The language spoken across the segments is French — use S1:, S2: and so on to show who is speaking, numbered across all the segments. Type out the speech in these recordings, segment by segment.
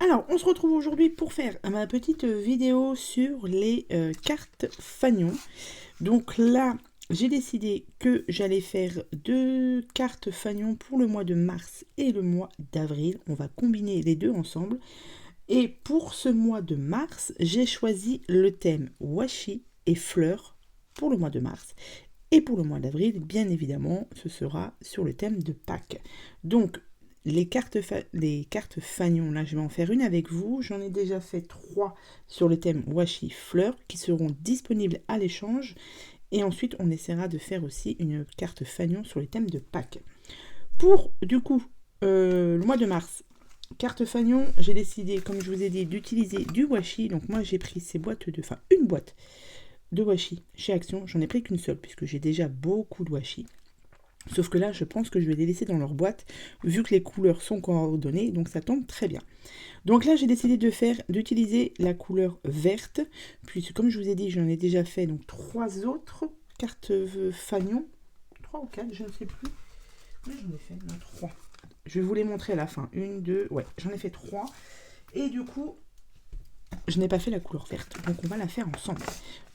S1: Alors, on se retrouve aujourd'hui pour faire ma petite vidéo sur les cartes Fagnon. Donc là, j'ai décidé que j'allais faire 2 cartes Fagnon pour le mois de mars et le mois d'avril. On va combiner les deux ensemble. Et pour ce mois de mars, j'ai choisi le thème washi et fleurs pour le mois de mars. Et pour le mois d'avril, bien évidemment, ce sera sur le thème de Pâques. Donc, les cartes Fagnon, là, je vais en faire une avec vous. J'en ai déjà fait 3 sur le thème washi fleurs qui seront disponibles à l'échange. Et ensuite, on essaiera de faire aussi une carte Fagnon sur le thème de Pâques. Pour, du coup, le mois de mars, carte Fagnon, j'ai décidé, comme je vous ai dit, d'utiliser du washi. Donc moi, j'ai pris ces boîtes de... Enfin, une boîte de washi chez Action. J'en ai pris qu'une seule, puisque j'ai déjà beaucoup de washi. Sauf que là, je pense que je vais les laisser dans leur boîte, vu que les couleurs sont coordonnées, donc ça tombe très bien. Donc là, j'ai décidé d'utiliser la couleur verte, puisque comme je vous ai dit, j'en ai déjà fait donc 3 autres cartes Fagnon. 3 ou 4, je ne sais plus. Oui, j'en ai fait 3. Je vais vous les montrer à la fin. 1, 2, ouais, j'en ai fait 3. Et du coup, je n'ai pas fait la couleur verte, donc on va la faire ensemble.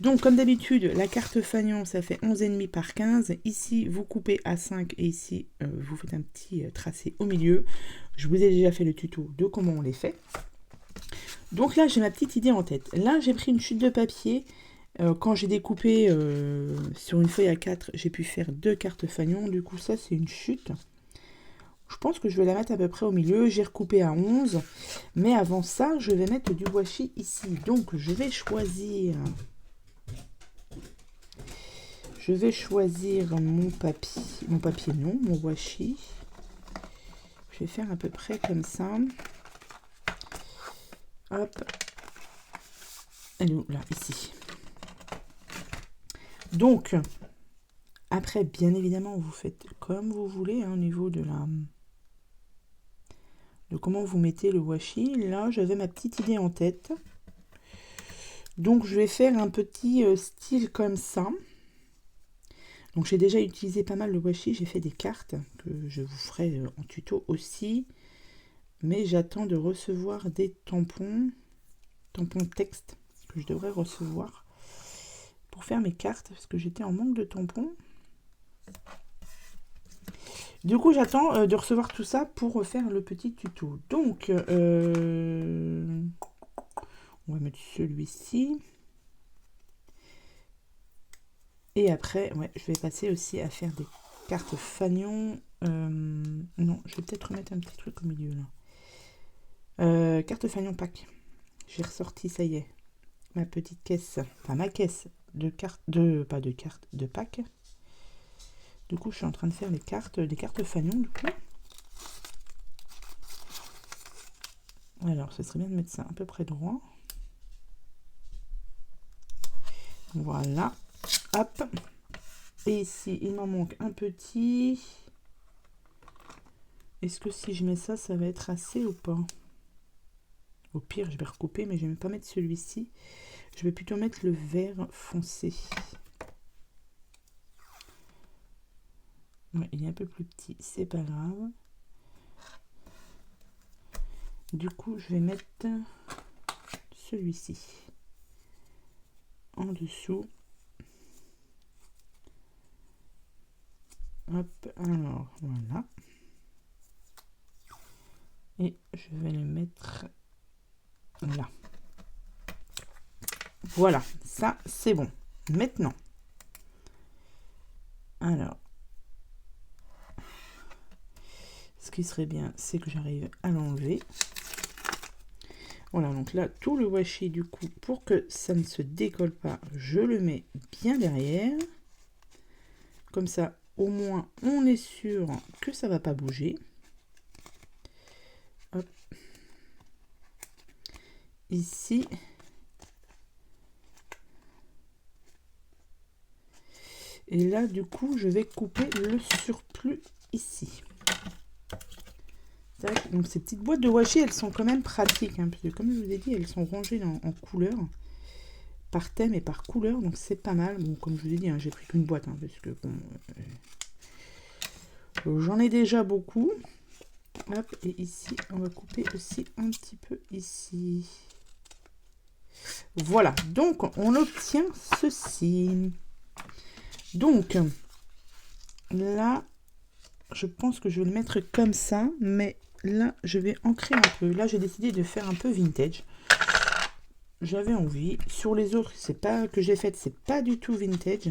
S1: Donc comme d'habitude, la carte Fagnon, ça fait 11,5 par 15. Ici, vous coupez à 5 et ici, vous faites un petit tracé au milieu. Je vous ai déjà fait le tuto de comment on les fait. Donc là, j'ai ma petite idée en tête. Là, j'ai pris une chute de papier. Quand j'ai découpé sur une feuille A4, j'ai pu faire 2 cartes Fagnon. Du coup, ça, c'est une chute. Je pense que je vais la mettre à peu près au milieu. J'ai recoupé à 11. Mais avant ça, je vais mettre du washi ici. Donc, je vais choisir mon papier. Mon papier, non, mon washi. Je vais faire à peu près comme ça. Hop. Elle est où? Là, ici. Donc, après, bien évidemment, vous faites comme vous voulez hein, au niveau de comment vous mettez le washi. Là, j'avais ma petite idée en tête. Donc, je vais faire un petit style comme ça. Donc, j'ai déjà utilisé pas mal le washi. J'ai fait des cartes que je vous ferai en tuto aussi. Mais j'attends de recevoir des tampons texte que je devrais recevoir pour faire mes cartes parce que j'étais en manque de tampons. Du coup, j'attends de recevoir tout ça pour faire le petit tuto. Donc, on va mettre celui-ci. Et après, ouais, je vais passer aussi à faire des cartes Fagnon. Non, je vais peut-être remettre un petit truc au milieu là. Carte Fagnon Pâques. J'ai ressorti, ça y est, ma petite caisse, enfin ma caisse de cartes, pas de cartes, de Pâques. Du coup, je suis en train de faire les cartes Fagnon, du coup. Alors, ce serait bien de mettre ça à peu près droit. Voilà. Hop. Et ici, il m'en manque un petit. Est-ce que si je mets ça, ça va être assez ou pas? Au pire, je vais recouper, mais je ne vais pas mettre celui-ci. Je vais plutôt mettre le vert foncé. Ouais, il est un peu plus petit, c'est pas grave. Du coup, je vais mettre celui-ci en dessous. Hop, alors voilà. Et je vais le mettre là. Voilà, ça c'est bon. Maintenant, alors, ce qui serait bien, c'est que j'arrive à l'enlever. Voilà, donc là, tout le washi, du coup, pour que ça ne se décolle pas, je le mets bien derrière. Comme ça, au moins, on est sûr que ça ne va pas bouger. Hop. Ici. Et là, du coup, je vais couper le surplus ici. Donc ces petites boîtes de washi, elles sont quand même pratiques, hein, parce que comme je vous ai dit, elles sont rangées en couleurs, par thème et par couleur, donc c'est pas mal. Bon, comme je vous ai dit, hein, j'ai pris qu'une boîte, hein, parce que bon, j'en ai déjà beaucoup. Hop, et ici, on va couper aussi un petit peu ici. Voilà, donc on obtient ceci. Donc, là, je pense que je vais le mettre comme ça, mais là, je vais ancrer un peu. Là, j'ai décidé de faire un peu vintage. J'avais envie. Sur les autres, c'est pas que j'ai fait, c'est pas du tout vintage.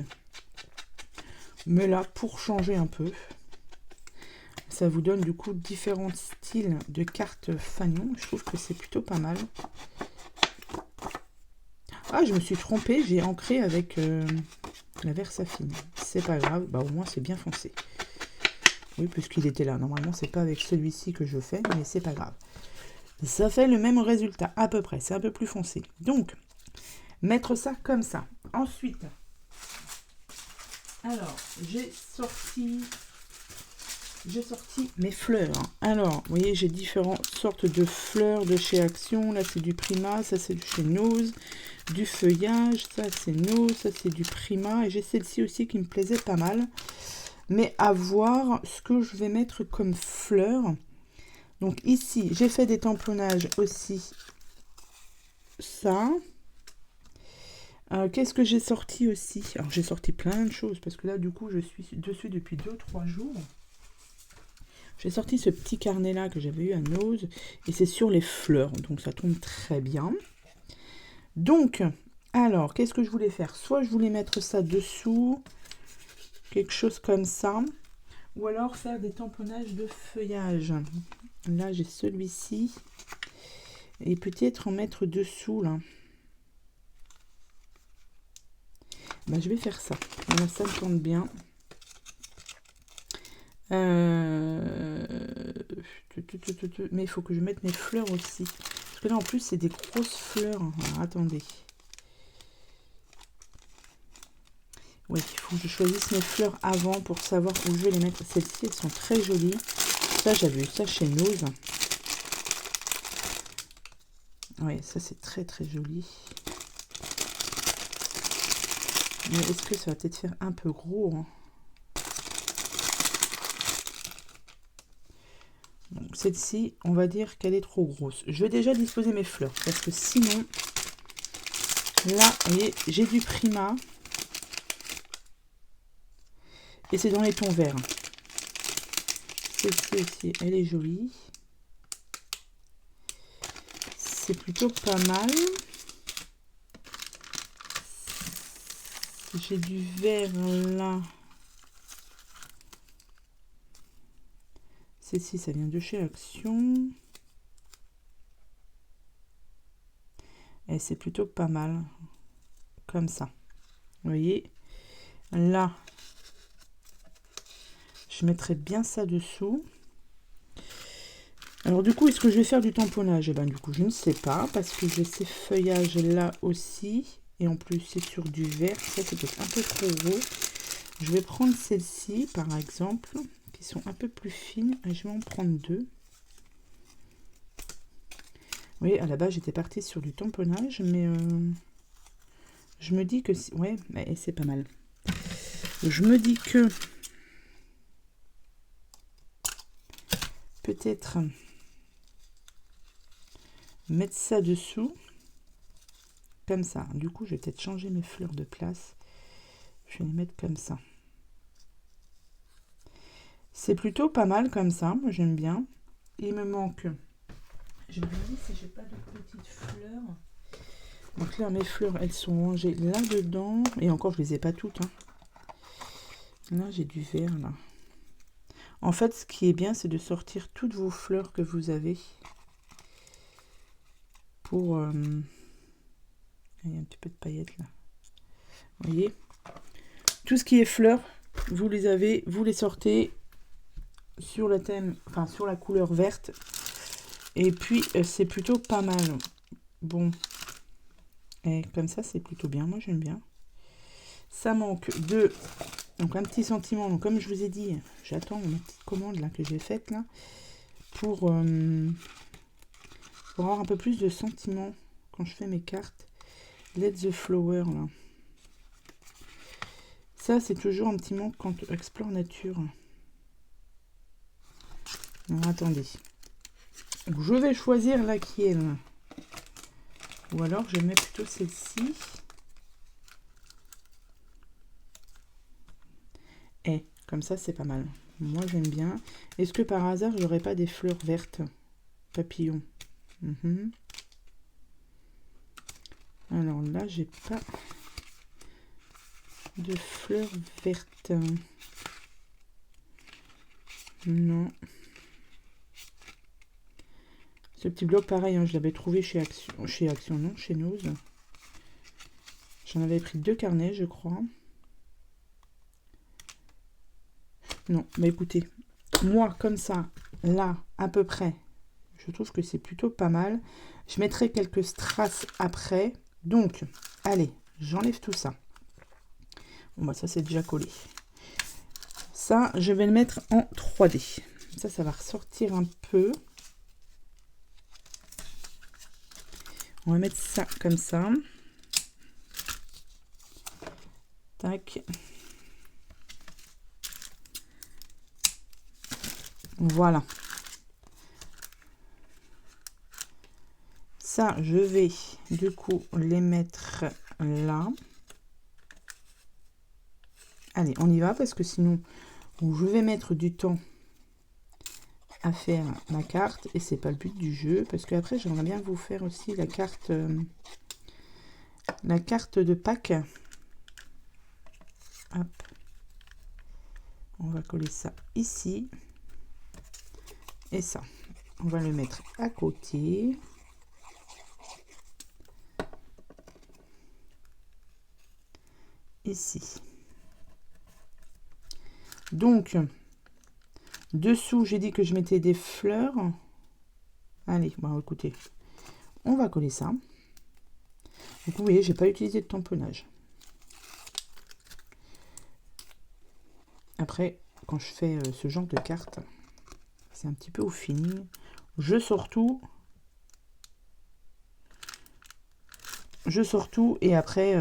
S1: Mais là, pour changer un peu, ça vous donne du coup différents styles de cartes fanion. Je trouve que c'est plutôt pas mal. Ah, je me suis trompée, j'ai ancré avec la Versafine. C'est pas grave, bah au moins c'est bien foncé. Oui, puisqu'il était là. Normalement, c'est pas avec celui-ci que je fais, mais c'est pas grave. Ça fait le même résultat, à peu près. C'est un peu plus foncé. Donc, mettre ça comme ça. Ensuite, alors, j'ai sorti mes fleurs. Alors, vous voyez, j'ai différentes sortes de fleurs de chez Action. Là, c'est du Prima. Ça, c'est de chez Nose. Du feuillage. Ça, c'est Nose. Ça, c'est du Prima. Et j'ai celle-ci aussi qui me plaisait pas mal. Mais à voir ce que je vais mettre comme fleurs. Donc ici, j'ai fait des tamponnages aussi. Ça. Qu'est-ce que j'ai sorti aussi? Alors j'ai sorti plein de choses parce que là du coup je suis dessus depuis 2-3 jours. J'ai sorti ce petit carnet là que j'avais eu à Nose et c'est sur les fleurs. Donc ça tombe très bien. Donc, alors qu'est-ce que je voulais faire? Soit je voulais mettre ça dessous. Quelque chose comme ça. Ou alors faire des tamponnages de feuillage. Là, j'ai celui-ci. Et peut-être en mettre dessous, là. Ben, je vais faire ça. Voilà, ça me tente bien. Mais il faut que je mette mes fleurs aussi. Parce que là, en plus, c'est des grosses fleurs. Alors, attendez. Oui, il faut que je choisisse mes fleurs avant pour savoir où je vais les mettre. Celles-ci, elles sont très jolies. Ça, j'avais eu ça chez Nose. Oui, ça, c'est très, très joli. Mais est-ce que ça va peut-être faire un peu gros, hein? Donc, celle-ci, on va dire qu'elle est trop grosse. Je vais déjà disposer mes fleurs. Parce que sinon, là, vous voyez, j'ai du Prima. Et c'est dans les tons verts. Celle-ci aussi, elle est jolie. C'est plutôt pas mal. J'ai du vert là. Celle-ci, ça vient de chez Action. Et c'est plutôt pas mal. Comme ça. Vous voyez. Là, je mettrai bien ça dessous. Alors du coup, est-ce que je vais faire du tamponnage? Eh ben du coup, je ne sais pas. Parce que j'ai ces feuillages là aussi. Et en plus, c'est sur du vert. Ça, c'est peut-être un peu trop gros. Je vais prendre celle-ci, par exemple, qui sont un peu plus fines. Et je vais en prendre deux. Oui, à la base, j'étais partie sur du tamponnage, mais je me dis que... Ouais, mais c'est pas mal. Je me dis que... Peut-être mettre ça dessous. Comme ça. Du coup, je vais peut-être changer mes fleurs de place. Je vais les mettre comme ça. C'est plutôt pas mal comme ça. Moi, j'aime bien. Il me manque... Je vais regarder si j'ai pas de petites fleurs. Donc là, mes fleurs, elles sont rangées là-dedans. Et encore, je les ai pas toutes. Hein. Là, j'ai du vert, là. En fait, ce qui est bien, c'est de sortir toutes vos fleurs que vous avez. Pour... Il y a un petit peu de paillettes, là. Vous voyez? Tout ce qui est fleurs, vous les avez, vous les sortez sur le thème, enfin sur la couleur verte. Et puis, c'est plutôt pas mal. Bon. Et comme ça, c'est plutôt bien. Moi, j'aime bien. Ça manque de... Donc, un petit sentiment. Donc, comme je vous ai dit, j'attends ma petite commande là que j'ai faite là. Pour avoir un peu plus de sentiment quand je fais mes cartes. Let the Flower là. Ça, c'est toujours un petit manque quand Explore Nature. Alors, attendez. Je vais choisir laquelle. Ou alors je mets plutôt celle-ci. Et comme ça c'est pas mal. Moi j'aime bien. Est-ce que par hasard j'aurais pas des fleurs vertes papillons? Alors là j'ai pas de fleurs vertes. Non. Ce petit bloc pareil, hein, je l'avais trouvé chez Action, non, chez Nose. J'en avais pris 2 carnets, je crois. Non, bah écoutez, moi comme ça, là, à peu près, je trouve que c'est plutôt pas mal. Je mettrai quelques strass après. Donc, allez, j'enlève tout ça. Bon bah ça c'est déjà collé. Ça, je vais le mettre en 3D. Ça va ressortir un peu. On va mettre ça comme ça. Tac. Voilà. Ça, je vais du coup les mettre là. Allez, on y va parce que sinon, je vais mettre du temps à faire ma carte et c'est pas le but du jeu parce que après j'aimerais bien vous faire aussi la carte de Pâques. Hop. On va coller ça ici et ça on va le mettre à côté. Ici. Donc dessous j'ai dit que je mettais des fleurs. Allez, bon écoutez, on va coller ça. Donc vous voyez, j'ai pas utilisé de tamponnage. Après, quand je fais ce genre de carte, c'est un petit peu au feeling. Je sors tout et après,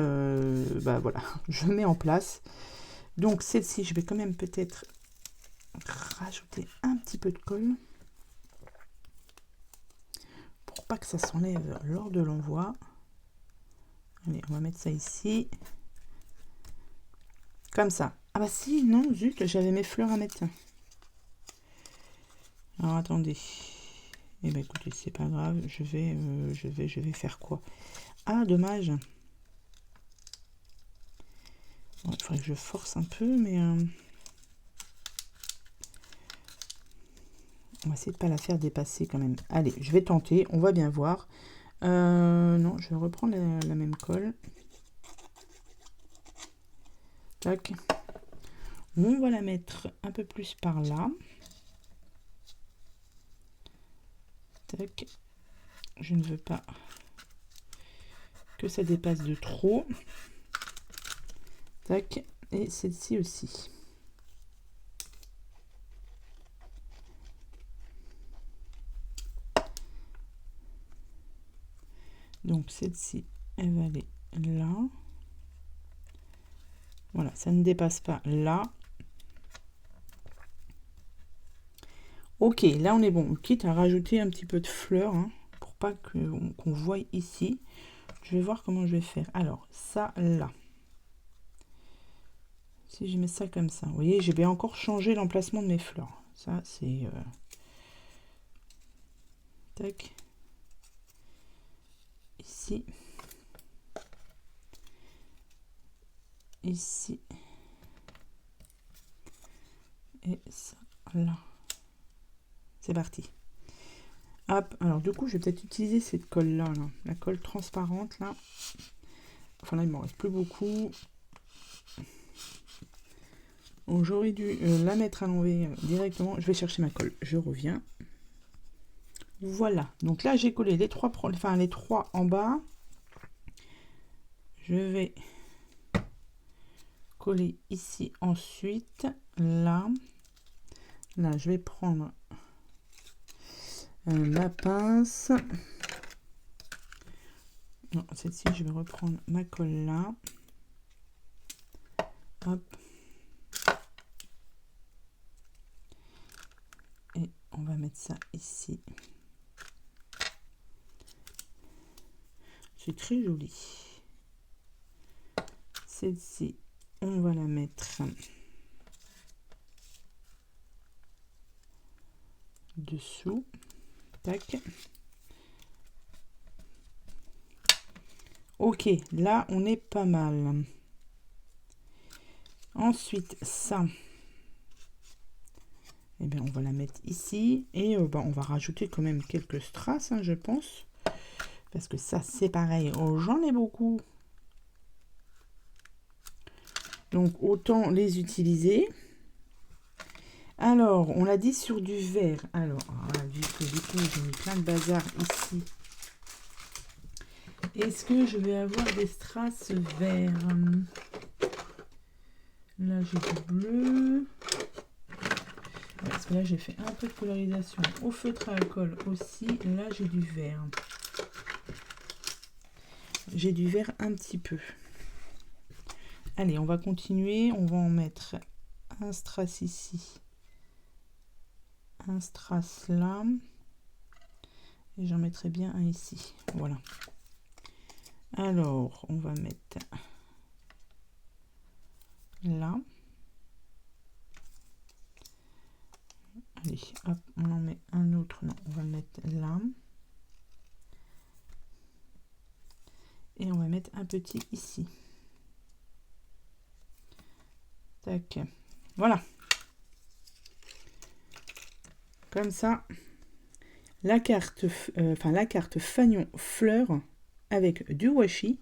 S1: bah voilà, je mets en place. Donc celle-ci, je vais quand même peut-être rajouter un petit peu de colle pour pas que ça s'enlève lors de l'envoi. Allez, on va mettre ça ici. Comme ça. Ah bah si, non, zut, j'avais mes fleurs à mettre. Alors attendez. Eh ben écoutez, c'est pas grave, je vais faire quoi? Ah, dommage. Bon, il faudrait que je force un peu, mais on va essayer de pas la faire dépasser quand même. Allez, je vais tenter, on va bien voir. Non, je vais reprendre la même colle. Tac. On va la mettre un peu plus par là. Tac. Je ne veux pas que ça dépasse de trop. Tac. Et celle-ci aussi. Donc celle-ci, elle va aller là. Voilà, ça ne dépasse pas là. Ok, là on est bon. Quitte à rajouter un petit peu de fleurs, hein, pour pas qu'on voie ici. Je vais voir comment je vais faire. Alors, ça là. Si je mets ça comme ça, vous voyez, j'ai bien encore changé l'emplacement de mes fleurs. Ça, c'est... Tac. Ici. Ici. Et ça là. C'est parti. Hop, alors du coup, je vais peut-être utiliser cette colle-là, là, la colle transparente, là. Enfin là, il m'en reste plus beaucoup. Donc j'aurais dû la mettre à l'envers directement. Je vais chercher ma colle, je reviens. Voilà, donc là j'ai collé les trois en bas. Je vais coller ici ensuite, là. Là, je vais prendre ma pince. Non, celle-ci, je vais reprendre ma colle là. Hop. Et on va mettre ça ici. C'est très joli. Celle-ci, on va la mettre dessous. Tac. Ok, là on est pas mal. Ensuite, ça, eh bien, on va la mettre ici. Et on va rajouter quand même quelques strass, hein, je pense. Parce que ça, c'est pareil. Oh, j'en ai beaucoup. Donc, autant les utiliser. Alors, on l'a dit sur du verre. Alors, vu que du coup, j'ai mis plein de bazar ici. Est-ce que je vais avoir des strass verts? Là, j'ai du bleu. Parce que là, j'ai fait un peu de colorisation au feutre à alcool aussi. Là, j'ai du vert. J'ai du vert un petit peu. Allez, on va continuer. On va en mettre un strass ici. Un strass là. Et j'en mettrai bien un ici. Voilà. Alors, on va mettre là. Allez, hop, on en met un autre. Non, on va le mettre là. Et on va mettre un petit ici. Tac. Voilà. Comme ça, la carte fanion fleur avec du washi,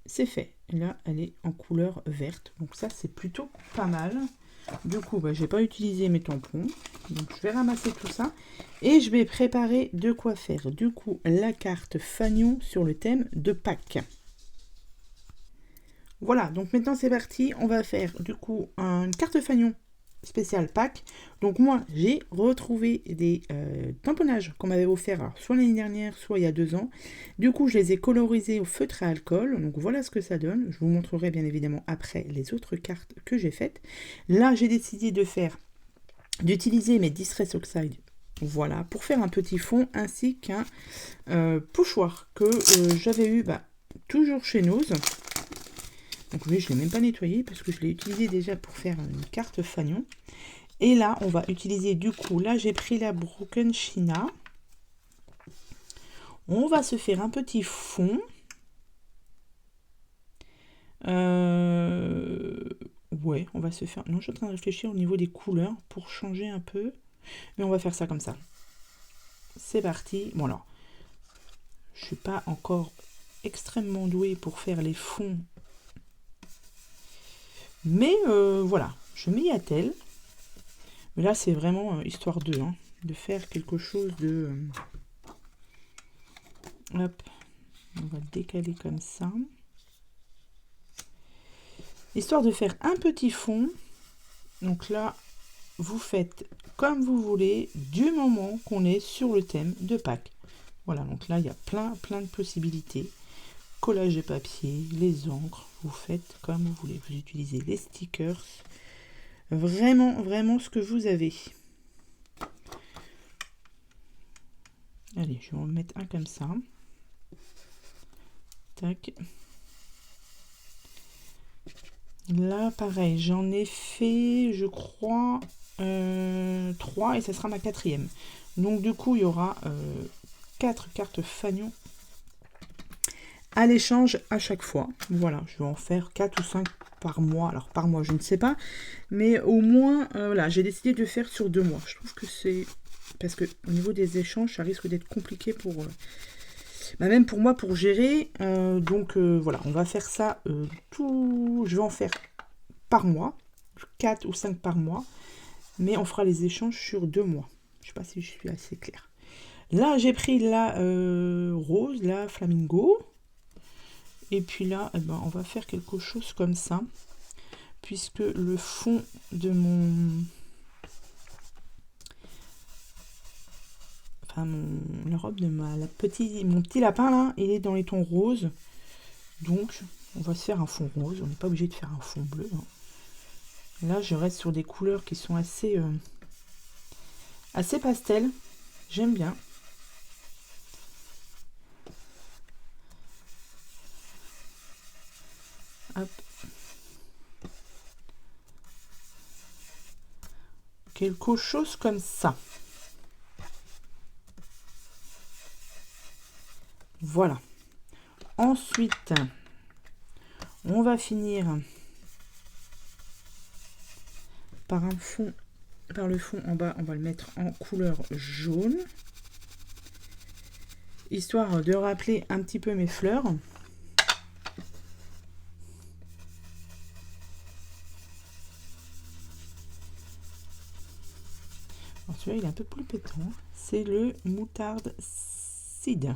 S1: c'est fait. Et là, elle est en couleur verte. Donc ça, c'est plutôt pas mal. Du coup, j'ai pas utilisé mes tampons. Donc je vais ramasser tout ça. Et je vais préparer de quoi faire. Du coup, la carte fanion sur le thème de Pâques. Voilà, donc maintenant c'est parti. On va faire du coup une carte fanion spéciale Pâques. Donc moi, j'ai retrouvé des tamponnages qu'on m'avait offert soit l'année dernière, soit il y a 2 ans. Du coup, je les ai colorisés au feutre à alcool. Donc voilà ce que ça donne. Je vous montrerai bien évidemment après les autres cartes que j'ai faites. Là, j'ai décidé d'utiliser mes Distress Oxide. Voilà, pour faire un petit fond ainsi qu'un pochoir que j'avais eu toujours chez Nose. Donc oui, je ne l'ai même pas nettoyé parce que je l'ai utilisé déjà pour faire une carte fanion. Et là, on va utiliser du coup, là j'ai pris la Broken China. On va se faire un petit fond. Ouais, on va se faire... Non, je suis en train de réfléchir au niveau des couleurs pour changer un peu. Mais on va faire ça comme ça. C'est parti. Bon alors, je suis pas encore extrêmement douée pour faire les fonds. Mais voilà, je m'y attelle. Mais là, c'est vraiment histoire de faire quelque chose de... hop, on va décaler comme ça. Histoire de faire un petit fond. Donc là, vous faites comme vous voulez du moment qu'on est sur le thème de Pâques. Voilà, donc là, il y a plein de possibilités. Collage de papier, les encres, vous faites comme vous voulez. Vous utilisez les stickers. Vraiment ce que vous avez. Allez, je vais en mettre un comme ça. Tac. Là, pareil, j'en ai fait, je crois, 3 et ça sera ma 4e. Donc, du coup, il y aura 4 cartes fanion à l'échange à chaque fois. Voilà, je vais en faire 4 ou 5 par mois. Alors, par mois, je ne sais pas. Mais au moins, voilà, j'ai décidé de faire sur 2 mois. Je trouve que c'est... Parce que au niveau des échanges, ça risque d'être compliqué pour... même pour moi, pour gérer. Donc, voilà, on va faire ça tout... Je vais en faire par mois. 4 ou 5 par mois. Mais on fera les échanges sur 2 mois. Je ne sais pas si je suis assez claire. Là, j'ai pris la rose, la flamingo. Et puis là, on va faire quelque chose comme ça. Puisque le fond de mon... Enfin, la robe de mon petit lapin, là, il est dans les tons roses. Donc, on va se faire un fond rose. On n'est pas obligé de faire un fond bleu. Hein. Là, je reste sur des couleurs qui sont assez assez pastel. J'aime bien. Hop. Quelque chose comme ça. Voilà. Ensuite, on va finir par un fond, par le fond en bas, on va le mettre en couleur jaune, histoire de rappeler un petit peu mes fleurs. Alors celui-là, il est un peu plus pétant. C'est le moutarde seed.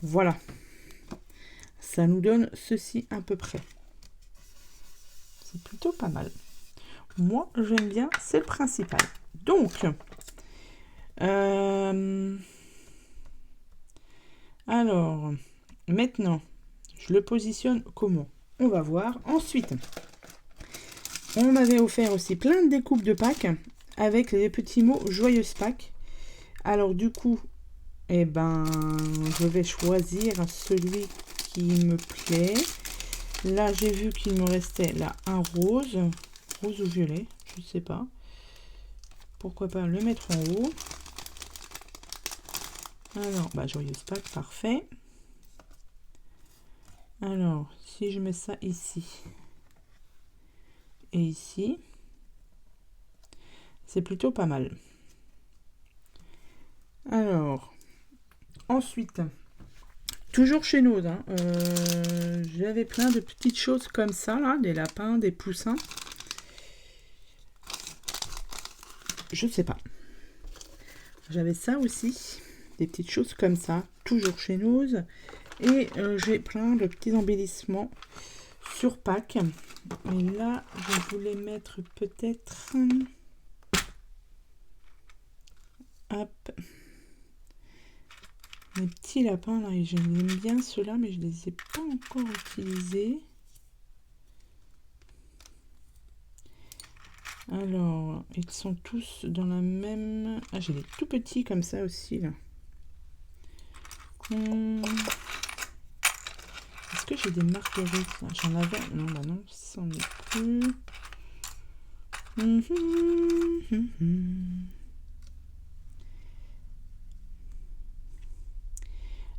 S1: Voilà, ça nous donne ceci à peu près. C'est plutôt pas mal. Moi, j'aime bien, c'est le principal. Donc, alors, maintenant, je le positionne comment? On va voir. Ensuite, on m'avait offert aussi plein de découpes de Pâques avec les petits mots Joyeuse Pâques. Alors, du coup, eh ben, je vais choisir celui qui me plaît. Là, j'ai vu qu'il me restait là un rose ou violet, je sais pas. Pourquoi pas le mettre en haut. Alors, bah, Joyeuse Pâques, parfait. Alors, si je mets ça ici et ici, c'est plutôt pas mal. Alors, ensuite, toujours chez nous, hein, j'avais plein de petites choses comme ça, là, des lapins, des poussins. Je sais pas. J'avais ça aussi, des petites choses comme ça, toujours chez nous. Et j'ai plein de petits embellissements sur Pâques. Et là, je voulais mettre peut-être... Hop. Les petits lapins là, et j'aime bien ceux-là, mais je les ai pas encore utilisés. Alors, ils sont tous dans la même... Ah, j'ai des tout petits comme ça aussi, là. Est-ce que j'ai des marguerites? J'en avais... Non, bah non, ça n'en est plus.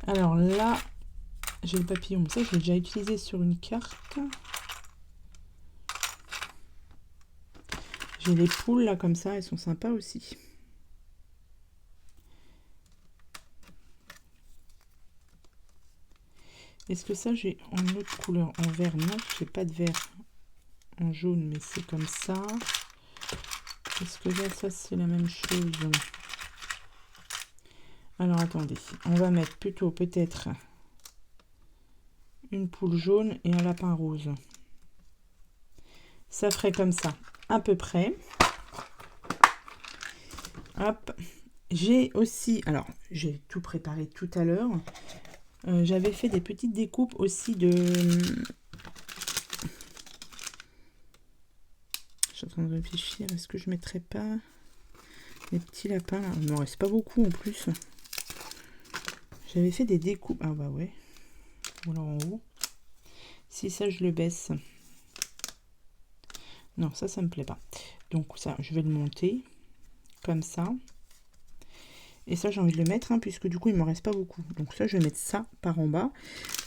S1: Alors là, j'ai le papillon. Ça, je l'ai déjà utilisé sur une carte. J'ai les poules là comme ça, elles sont sympas aussi. Est-ce que ça j'ai en autre couleur? En vert, non, j'ai pas de vert. En jaune, mais c'est comme ça. Est-ce que là, ça c'est la même chose? Alors attendez, on va mettre plutôt peut-être une poule jaune et un lapin rose. Ça ferait comme ça, à peu près. Hop. J'ai aussi, alors j'ai tout préparé tout à l'heure. J'avais fait des petites découpes aussi de... Je suis en train de réfléchir, est-ce que je mettrais pas les petits lapins là? Il m'en reste pas beaucoup en plus. J'avais fait des découpes. Ah bah ouais. Ou alors en haut. Si ça je le baisse. Non, ça me plaît pas. Donc ça, je vais le monter. Comme ça. Et ça, j'ai envie de le mettre, hein, puisque du coup, il ne m'en reste pas beaucoup. Donc ça, je vais mettre ça par en bas.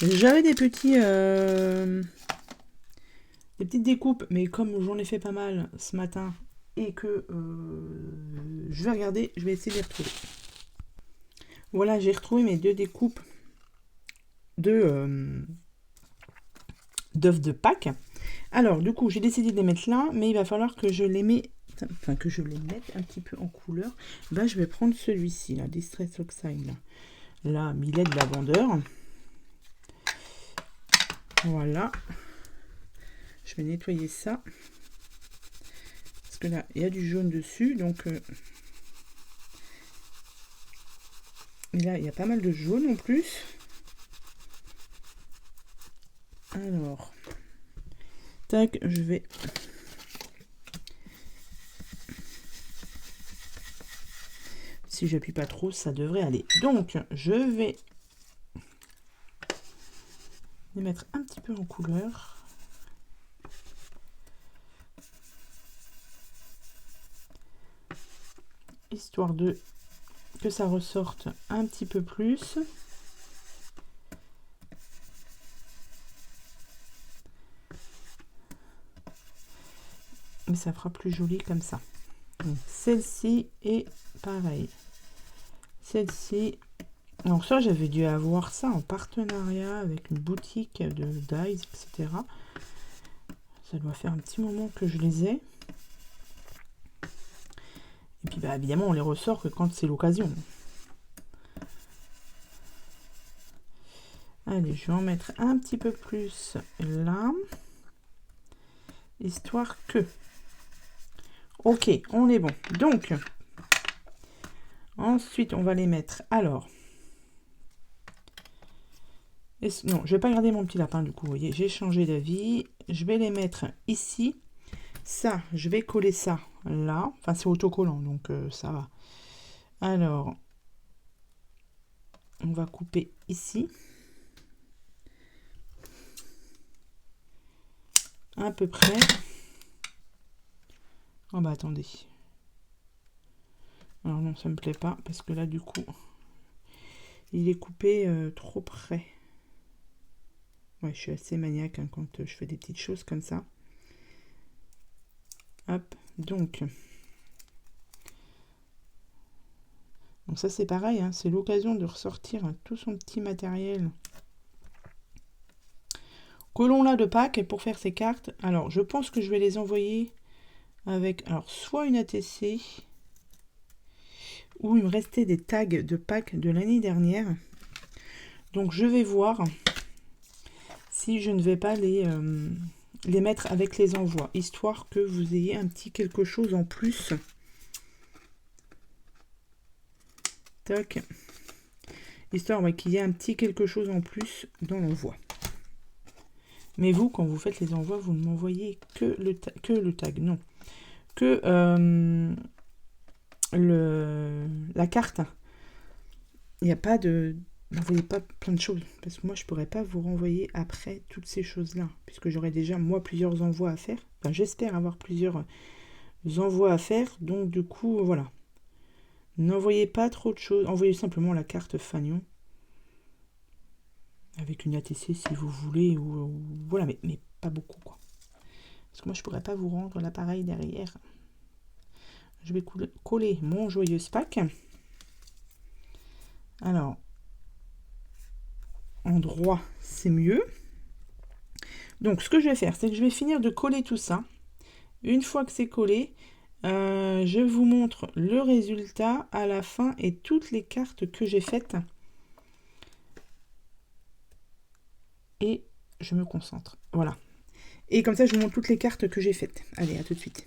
S1: J'avais des petits... des petites découpes, mais comme j'en ai fait pas mal ce matin, et que je vais regarder, je vais essayer de les retrouver. Voilà, j'ai retrouvé mes deux découpes d'œufs de Pâques. Alors, du coup, j'ai décidé de les mettre là, mais il va falloir que je les mette... Enfin, que je les mette un petit peu en couleur. Bah, je vais prendre celui-ci, là, Distress Oxide. Là, Millet de lavandeur. Voilà. Je vais nettoyer ça. Parce que là, il y a du jaune dessus. Donc, et là, il y a pas mal de jaune en plus. Alors, tac, je vais... Si j'appuie pas trop, ça devrait aller. Donc, je vais les mettre un petit peu en couleur. Histoire de que ça ressorte un petit peu plus. Mais ça fera plus joli comme ça. Celle-ci est pareil. Celle-ci, donc ça j'avais dû avoir ça en partenariat avec une boutique de dies, etc. Ça doit faire un petit moment que je les ai. Et puis bah évidemment on les ressort que quand c'est l'occasion. Allez, je vais en mettre un petit peu plus là. Histoire que... Ok, on est bon. Donc, ensuite on va les mettre. Alors... non, je vais pas garder mon petit lapin du coup, vous voyez, j'ai changé d'avis. Je vais les mettre ici. Ça, je vais coller ça là. Enfin, c'est autocollant, donc ça va. Alors, on va couper ici. À peu près. Oh bah attendez. Alors non, ça me plaît pas, parce que là, du coup, il est coupé trop près. Ouais, je suis assez maniaque hein, quand je fais des petites choses comme ça. Hop, donc ça c'est pareil, hein, c'est l'occasion de ressortir tout son petit matériel que l'on a de Pâques pour faire ces cartes. Alors je pense que je vais les envoyer avec alors soit une ATC ou il me restait des tags de Pâques de l'année dernière. Donc je vais voir si je ne vais pas les mettre avec les envois, histoire que vous ayez un petit quelque chose en plus. Tac. Histoire qu'il y ait un petit quelque chose en plus dans l'envoi. Mais vous, quand vous faites les envois, vous ne m'envoyez que le tag. Non. Que la carte. Il n'y a pas de... N'envoyez pas plein de choses. Parce que moi, je ne pourrais pas vous renvoyer après toutes ces choses-là. Puisque j'aurai déjà, moi, plusieurs envois à faire. Enfin, j'espère avoir plusieurs envois à faire. Donc, du coup, voilà. N'envoyez pas trop de choses. Envoyez simplement la carte Fagnon. Avec une ATC si vous voulez. Ou voilà, mais pas beaucoup, quoi. Parce que moi, je ne pourrais pas vous rendre l'appareil derrière. Je vais coller mon joyeuse Pâques. Alors, en droit, c'est mieux. Donc, ce que je vais faire, c'est que je vais finir de coller tout ça. Une fois que c'est collé, je vous montre le résultat à la fin et toutes les cartes que j'ai faites. Et je me concentre. Voilà. Et comme ça, je vous montre toutes les cartes que j'ai faites. Allez, à tout de suite.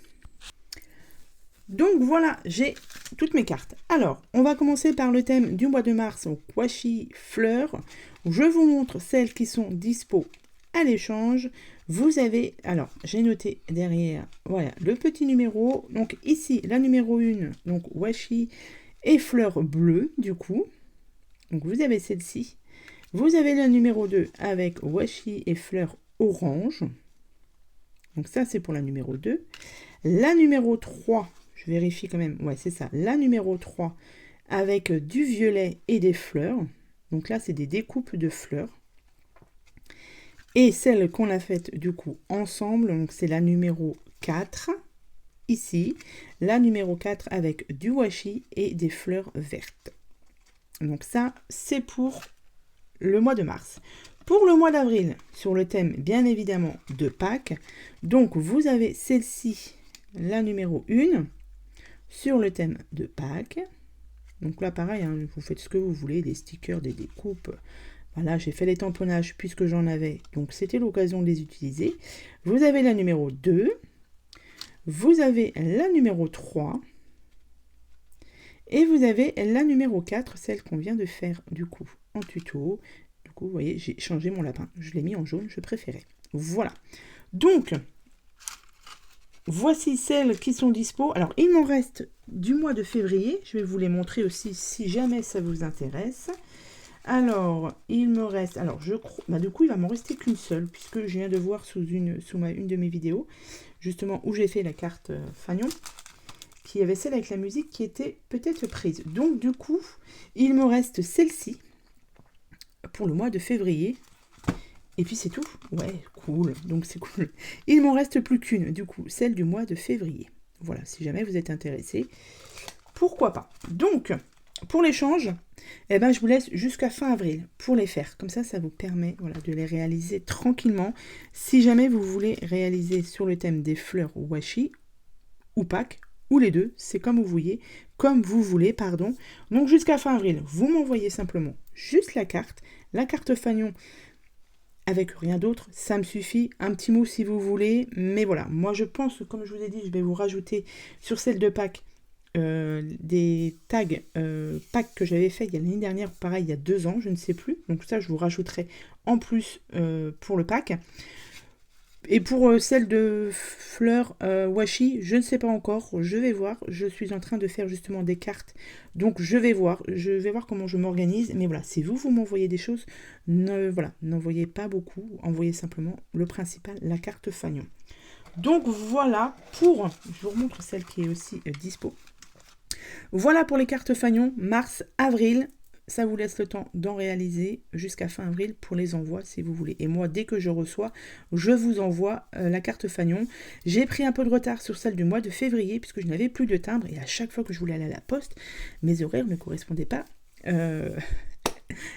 S1: Donc voilà, j'ai toutes mes cartes. Alors, on va commencer par le thème du mois de mars, au washi fleurs. Je vous montre celles qui sont dispo à l'échange. Vous avez, alors, j'ai noté derrière, voilà, le petit numéro. Donc ici, la numéro 1, donc washi et fleurs bleues, du coup. Donc vous avez celle-ci. Vous avez la numéro 2 avec washi et fleurs orange. Donc ça, c'est pour la numéro 2. La numéro 3, je vérifie quand même. Ouais, c'est ça. La numéro 3 avec du violet et des fleurs. Donc là, c'est des découpes de fleurs. Et celle qu'on a faite du coup ensemble, donc c'est la numéro 4. Ici, la numéro 4 avec du washi et des fleurs vertes. Donc ça, c'est pour le mois de mars. Pour le mois d'avril, sur le thème bien évidemment de Pâques, donc vous avez celle-ci, la numéro 1, sur le thème de Pâques. Donc là pareil, hein, vous faites ce que vous voulez, des stickers, des découpes. Voilà, j'ai fait les tamponnages puisque j'en avais, donc c'était l'occasion de les utiliser. Vous avez la numéro 2, vous avez la numéro 3, et vous avez la numéro 4, celle qu'on vient de faire du coup en tuto. coup, vous voyez, j'ai changé mon lapin. Je l'ai mis en jaune, je préférais. Voilà. Donc, voici celles qui sont dispo. Alors, il m'en reste du mois de février. Je vais vous les montrer aussi si jamais ça vous intéresse. Alors, il me reste... Alors, je crois... Bah, du coup, il va m'en rester qu'une seule, puisque je viens de voir sous une de mes vidéos, justement, où j'ai fait la carte Fagnon, qu'il y avait celle avec la musique qui était peut-être prise. Donc, du coup, il me reste celle-ci pour le mois de février. Et puis, c'est tout. Ouais, cool. Donc, c'est cool. Il m'en reste plus qu'une, du coup, celle du mois de février. Voilà, si jamais vous êtes intéressé, pourquoi pas. Donc... Pour l'échange, eh ben, je vous laisse jusqu'à fin avril pour les faire. Comme ça, ça vous permet de les réaliser tranquillement. Si jamais vous voulez réaliser sur le thème des fleurs washi ou Pâques, ou les deux, c'est comme vous voulez, pardon. Donc jusqu'à fin avril, vous m'envoyez simplement juste la carte Fagnon avec rien d'autre, ça me suffit. Un petit mot si vous voulez, mais voilà. Moi, je pense, comme je vous ai dit, je vais vous rajouter sur celle de Pâques des tags Pâques que j'avais fait il y a l'année dernière, pareil il y a 2 ans, je ne sais plus, donc ça je vous rajouterai en plus pour le Pâques. Et pour celle de fleurs washi, je ne sais pas encore, je vais voir, je suis en train de faire justement des cartes, donc je vais voir comment je m'organise, mais voilà, si vous m'envoyez des choses, n'envoyez pas beaucoup, envoyez simplement le principal, la carte Fagnon. Donc voilà pour, je vous remontre celle qui est aussi dispo. Voilà pour les cartes Fagnon, mars, avril, ça vous laisse le temps d'en réaliser jusqu'à fin avril pour les envois si vous voulez. Et moi, dès que je reçois, je vous envoie la carte Fagnon. J'ai pris un peu de retard sur celle du mois de février puisque je n'avais plus de timbre et à chaque fois que je voulais aller à la poste, mes horaires ne correspondaient pas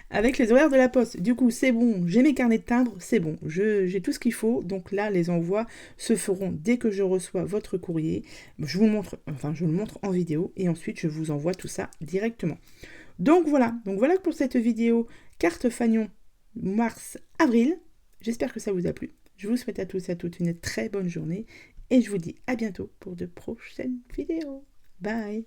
S1: avec les horaires de la poste. Du coup, c'est bon, j'ai mes carnets de timbres, c'est bon, j'ai tout ce qu'il faut. Donc là, les envois se feront dès que je reçois votre courrier. Je le montre en vidéo et ensuite je vous envoie tout ça directement. Donc voilà pour cette vidéo carte Fagnon mars-avril. J'espère que ça vous a plu. Je vous souhaite à tous et à toutes une très bonne journée et je vous dis à bientôt pour de prochaines vidéos. Bye!